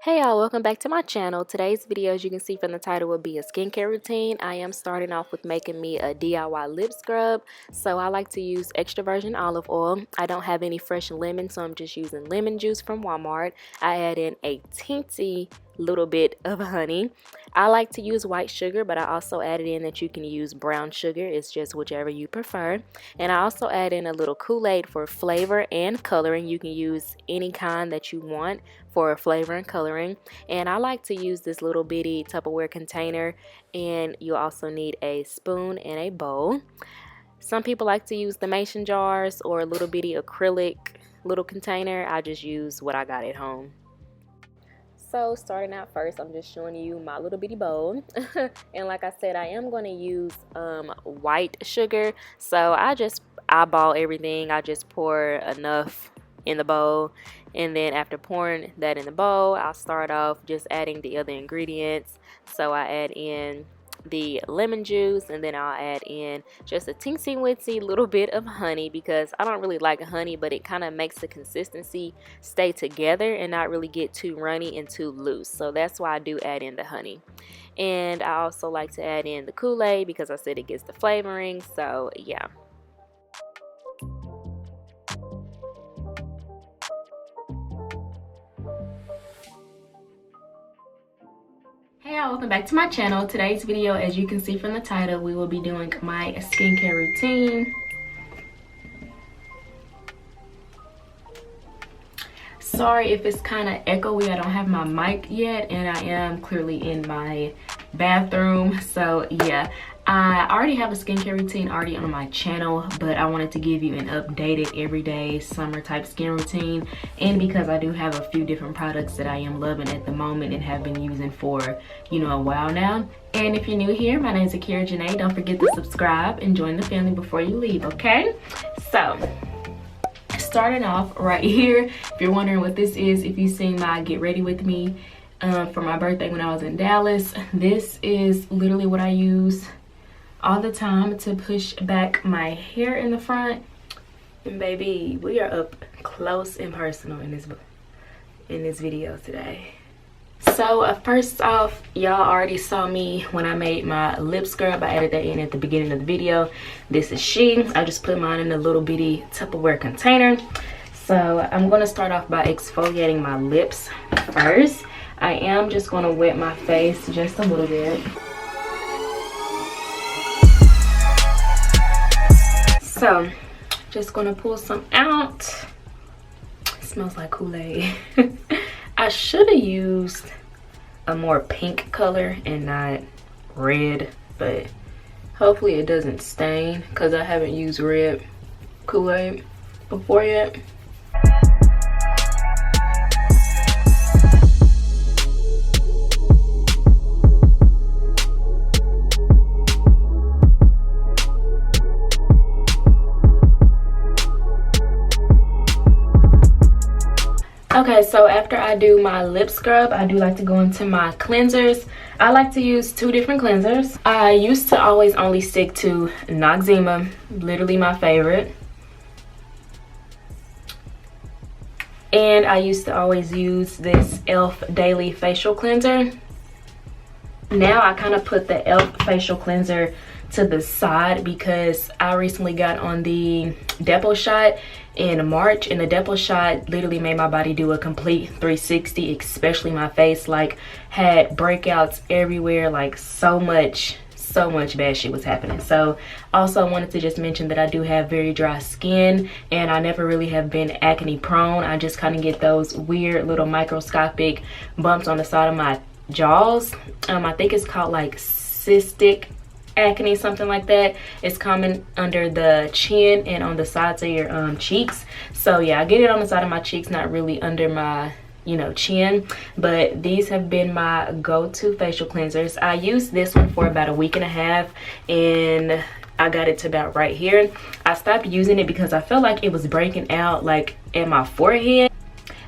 Hey y'all, welcome back to my channel. Today's video, as you can see from the title, will be a skincare routine. I am starting off with making me a DIY lip scrub. So I like to use extra virgin olive oil. I don't have any fresh lemon, so I'm just using lemon juice from Walmart. I add in a teensy little bit of honey. I like to use white sugar, but I also added in that you can use brown sugar. It's just whichever you prefer. And I also add in a little Kool-Aid for flavor and coloring. You can use any kind that you want for flavor and coloring. And I like to use this little bitty Tupperware container, and you also need a spoon and a bowl. Some people like to use the mason jars or a little bitty acrylic little container. I just use what I got at home. So starting out first, I'm just showing you my little bitty bowl. And like I said, I am going to use white sugar. So I just eyeball everything. I just pour enough in the bowl, and then after pouring that in the bowl, I'll start off just adding the other ingredients. So I add in the lemon juice, and then I'll add in just a teensy weensy little bit of honey, because I don't really like honey, but it kind of makes the consistency stay together and not really get too runny and too loose. So that's why I do add in the honey. And I also like to add in the Kool-Aid because I said it gets the flavoring. So yeah. Hey y'all, welcome back to my channel. Today's video, as you can see from the title, we will be doing my skincare routine. Sorry if it's kind of echoey, I don't have my mic yet, and I am clearly in my bathroom. So yeah, I already have a skincare routine already on my channel, but I wanted to give you an updated everyday summer type skin routine. And because I do have a few different products that I am loving at the moment and have been using for, you know, a while now. And if you're new here, my name is Akeira Janee. Don't forget to subscribe and join the family before you leave, okay? So starting off right here, if you're wondering what this is, if you've seen my get ready with me for my birthday when I was in Dallas, this is literally what I use all the time to push back my hair in the front. And baby, we are up close and personal in this video today. So first off, y'all already saw me when I made my lip scrub. I added that in at the beginning of the video. This is she. I just put mine in a little bitty Tupperware container. So I'm going to start off by exfoliating my lips first. I am just going to wet my face just a little bit. So just going to pull some out. It smells like Kool-Aid. I should have used a more pink color and not red, but hopefully it doesn't stain because I haven't used red Kool-Aid before yet. Okay, so after I do my lip scrub, I do like to go into my cleansers. I like to use two different cleansers. I used to always only stick to Noxzema, literally my favorite. And I used to always use this e.l.f. Daily Facial Cleanser. Now I kind of put the e.l.f. Facial Cleanser to the side because I recently got on the Depot shot in March, and the Depot shot literally made my body do a complete 360, especially my face. Like, had breakouts everywhere, like so much bad shit was happening. So also I wanted to just mention that I do have very dry skin, and I never really have been acne prone. I just kind of get those weird little microscopic bumps on the side of my jaws. I think it's called like cystic acne, something like that. It's common under the chin and on the sides of your cheeks. So yeah, I get it on the side of my cheeks, not really under my, you know, chin. But these have been my go-to facial cleansers. I used this one for about a week and a half, and I got it to about right here. I stopped using it because I felt like it was breaking out like at my forehead.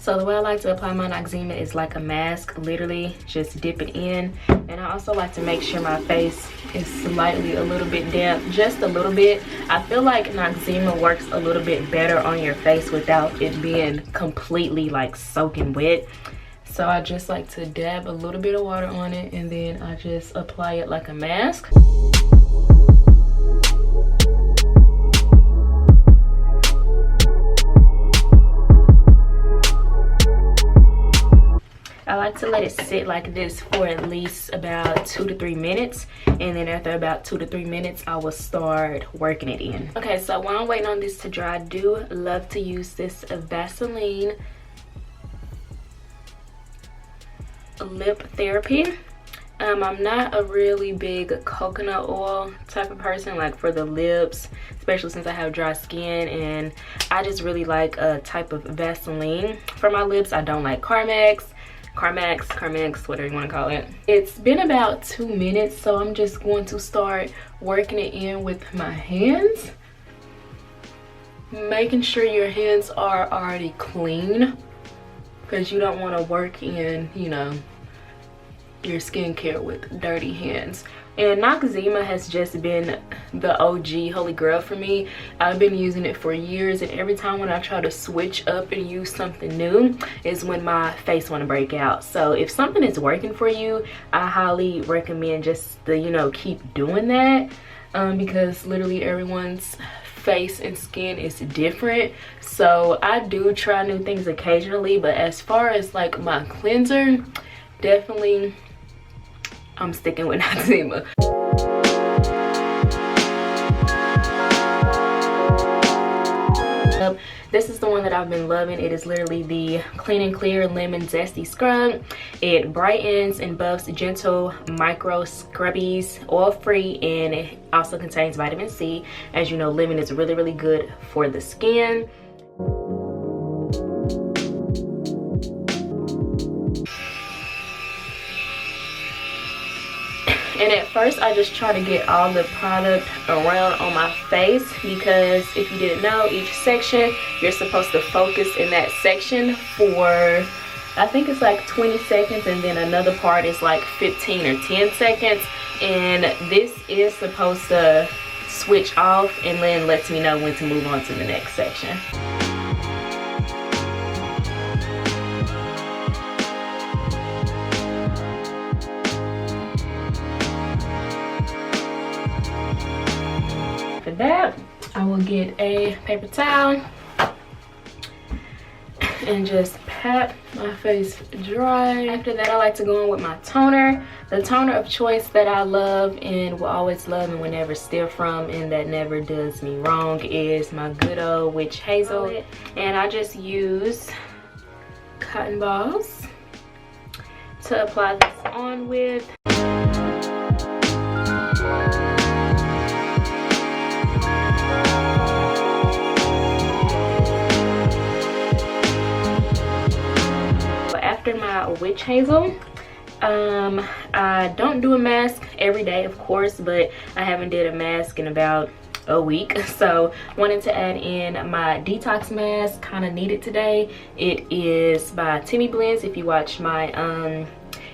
So the way I like to apply my Noxzema is like a mask, literally just dip it in. And I also like to make sure my face is slightly a little bit damp, just a little bit. I feel like Noxzema works a little bit better on your face without it being completely like soaking wet. So I just like to dab a little bit of water on it, and then I just apply it like a mask. I like to let it sit like this for at least about 2 to 3 minutes, and then after about 2 to 3 minutes I will start working it in. Okay, so while I'm waiting on this to dry, I do love to use this Vaseline lip therapy. I'm not a really big coconut oil type of person, like for the lips, especially since I have dry skin, and I just really like a type of Vaseline for my lips. I don't like Carmex, whatever you want to call it. It's been about 2 minutes, so I'm just going to start working it in with my hands, making sure your hands are already clean, because you don't want to work in, you know, your skincare with dirty hands. And Noxzema has just been the OG holy grail for me. I've been using it for years, and every time when I try to switch up and use something new is when my face want to break out. So if something is working for you, I highly recommend just to, you know, keep doing that, because literally everyone's face and skin is different. So I do try new things occasionally, but as far as like my cleanser, definitely I'm sticking with Noxzema. This is the one that I've been loving. It is literally the Clean and Clear Lemon Zesty Scrub. It brightens and buffs gentle micro scrubbies, oil free, and it also contains vitamin C. As you know, lemon is really, really good for the skin. And at first I just try to get all the product around on my face, because if you didn't know, each section you're supposed to focus in that section for, I think it's like 20 seconds, and then another part is like 15 or 10 seconds. And this is supposed to switch off and then lets me know when to move on to the next section. For that, I will get a paper towel and just pat my face dry. After that, I like to go in with my toner. The toner of choice that I love and will always love and will never steal from, and that never does me wrong, is my good old witch hazel. And I just use cotton balls to apply this on with. After my witch hazel, I don't do a mask every day, of course, but I haven't did a mask in about a week, so wanted to add in my detox mask. Kind of needed today. It is by TEAMI Blends. If you watch my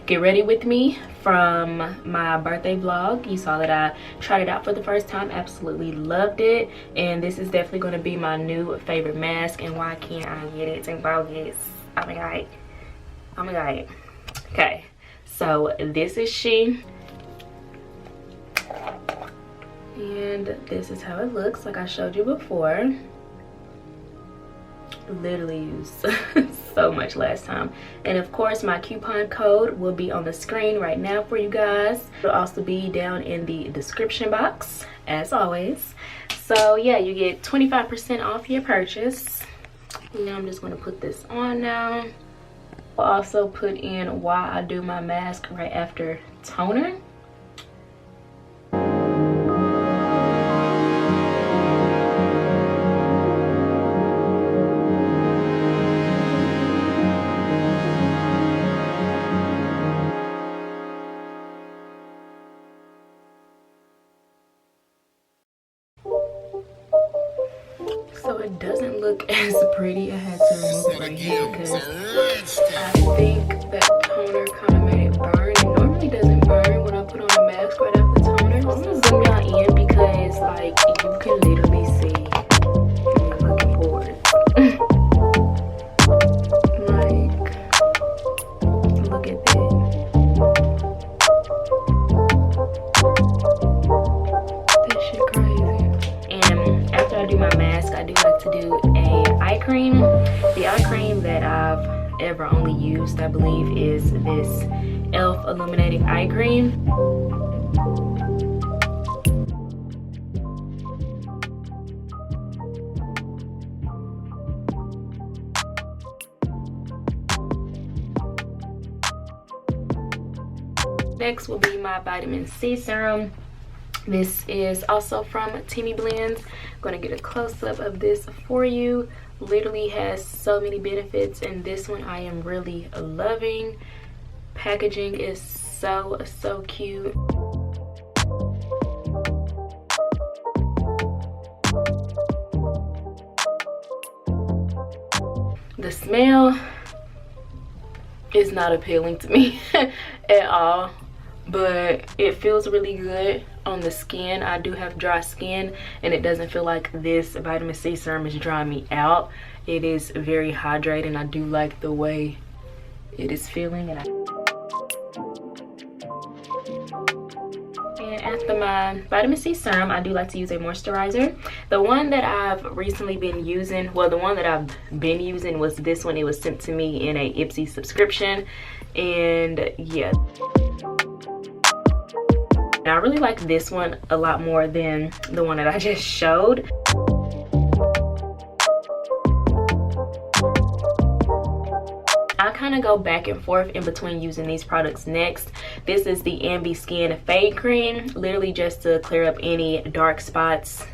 Get Ready With Me from my birthday vlog, you saw that I tried it out for the first time. Absolutely loved it, and this is definitely going to be my new favorite mask. And why can't I get it? Oh my god. Oh my god. Okay, so this is she, and this is how it looks, like I showed you before. Literally used so much last time. And of course, my coupon code will be on the screen right now for you guys. It'll also be down in the description box, as always. So yeah, you get 25% off your purchase. Now I'm just going to put this on now. I'll also put in why I do my mask right after toner. So it doesn't look as pretty. I had to remove it right here because I think that toner kind of made it burn. It normally doesn't burn when I put on a mask right after toner. I'm gonna zoom y'all in because like you can literally see me looking forward. Like ever only used, I believe, is this e.l.f. Illuminating Eye Cream. Next will be my vitamin C serum. This is also from TEAMI Blends. I'm going to get a close-up of this for you. Literally has so many benefits, and this one I am really loving. Packaging is so cute. The smell is not appealing to me at all, but it feels really good on the skin. I do have dry skin, and it doesn't feel like this vitamin C serum is drying me out. It is very hydrating. I do like the way it is feeling. And after my vitamin C serum, I do like to use a moisturizer. The one that I've recently been using, well, the one that I've been using was this one. It was sent to me in a Ipsy subscription, and yeah, and I really like this one a lot more than the one that I just showed. I kind of go back and forth in between using these products next. This is the Ambi Skin Fade Cream, literally just to clear up any dark spots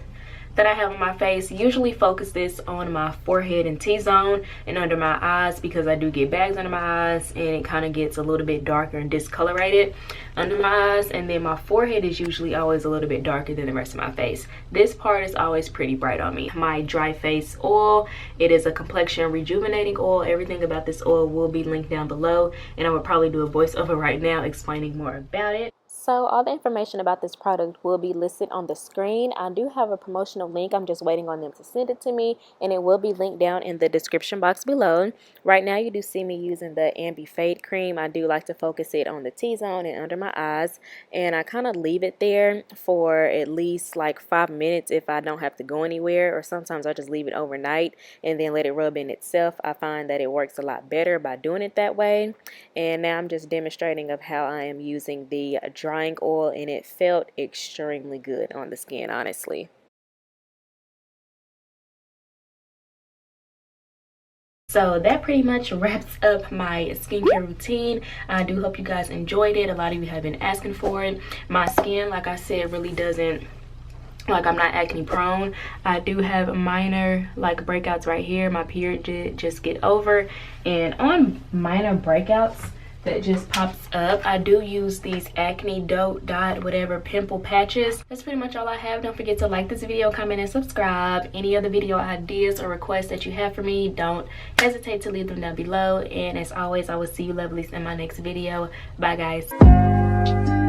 that I have on my face. Usually focus this on my forehead and T-zone and under my eyes, because I do get bags under my eyes and it kind of gets a little bit darker and discolorated under my eyes, and then my forehead is usually always a little bit darker than the rest of my face. This part is always pretty bright on me. My dry face oil, it is a complexion rejuvenating oil. Everything about this oil will be linked down below, and I would probably do a voiceover right now explaining more about it. So all the information about this product will be listed on the screen. I do have a promotional link. I'm just waiting on them to send it to me, and it will be linked down in the description box below. Right now you do see me using the Ambi Fade Cream. I do like to focus it on the T-zone and under my eyes, and I kind of leave it there for at least like 5 minutes if I don't have to go anywhere, or sometimes I just leave it overnight and then let it rub in itself. I find that it works a lot better by doing it that way. And now I'm just demonstrating of how I am using the drying oil, and it felt extremely good on the skin, honestly. So that pretty much wraps up my skincare routine. I do hope you guys enjoyed it. A lot of you have been asking for it. My skin, like I said, really doesn't, like, I'm not acne prone. I do have minor like breakouts right here. My period did just get over, and on minor breakouts that just pops up, I do use these acne dot whatever pimple patches. That's pretty much all I have. Don't forget to like this video, comment, and subscribe. Any other video ideas or requests that you have for me, don't hesitate to leave them down below. And as always, I will see you lovelies in my next video. Bye guys.